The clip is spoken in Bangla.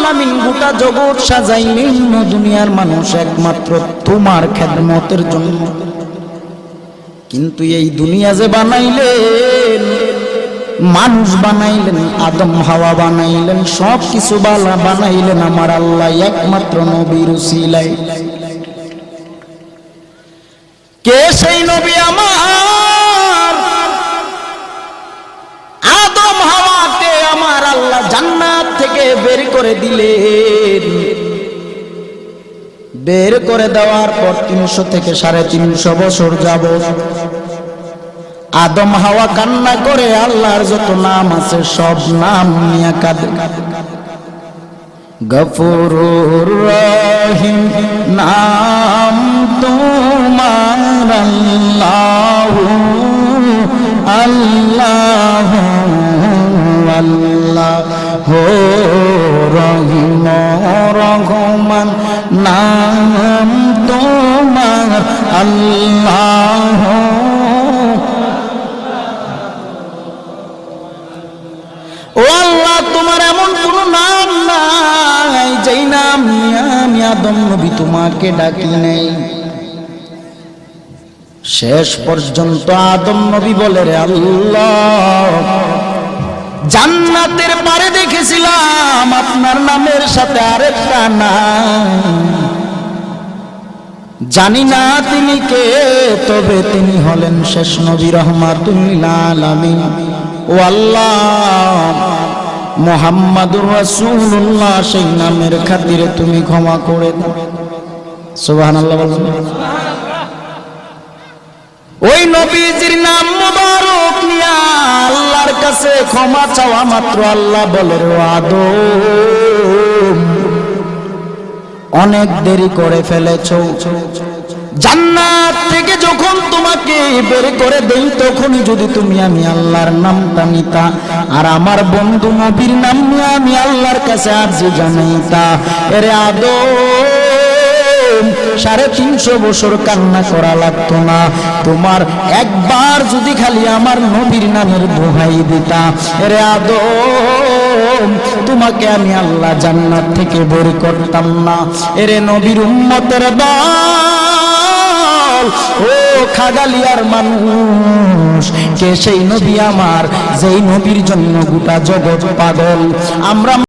আলামিন গোটা জগৎ সাজাইলেন দুনিয়ার মানুষ একমাত্র তোমার খেদমতের জন্য। কিন্তু এই দুনিয়া যে বানাইলেন, মানুষ বানাইলেন, আদম হাওয়া বানাইলেন, সব কিছু বানাইলেন আমার আল্লাহ একমাত্র নবীর উসিলায়। কে সেই নবী? আমার আদম হাওয়াকে আমার আল্লাহ জান্নাত থেকে বের করে দিলেন। বের করে দেওয়ার পর 300 থেকে 350 বছর যাবত আদম হাওয়া কান্না করে আল্লাহর যত নাম আছে সব নাম নিয়ে কাঁদে। গফুরুর রহিম নাম তোমার আল্লাহু আল্লাহু আল্লাহু রহিম রহমান নাম তোমার আল্লাহু। ও আল্লাহ, তোমার এমন কোন নাম নাই যেই নাম নিয়ে আমি আদম নবী তোমাকে ডাকি নাই। শেষ পর্যন্ত আদম নবী বলে, রে আল্লাহ, জান্নাতের পারে দেখেছিলাম আপনার নামের সাথে আরেকটা নাম, জানি না তিনি কে, তবে তিনি হলেন শেষ নবী রাহমাতুল লিল আলামিন। ও আল্লাহ, মুহাম্মাদুর রাসূলুল্লাহ সেই নামের খাতিরে তুমি ক্ষমা করে দাও। সুবহানাল্লাহ বলুন। ওই নবীজির নাম মুবারক নিয়ে আল্লাহর কাছে ক্ষমা চাওয়া মাত্র আল্লাহ বলে, রে আদম, অনেক দেরি করে ফেলেছো। জান্নাত থেকে যখন তোমাকে বের করে দেই তখনই যদি তুমি আমি আল্লাহর নামটা নিতা আর আমার বন্ধু নবীর নাম নিয়ে আমি আল্লাহর কাছে আরজি জানাইতা, এরে আদম 350 বছর কান্না করা লাগতো না। তোমার একবার যদি খালি আমার নবীর নামের দোহাই দিতা, এরে আদম, তোমাকে আমি আল্লাহ জান্নাত থেকে বের করতাম না। এরে নবীর উম্মতের দল, ও খাগালিয়ার মানুষ, কে সেই নবী আমার যেই নবীর জন্য গোটা জগৎ পাগল। আমরা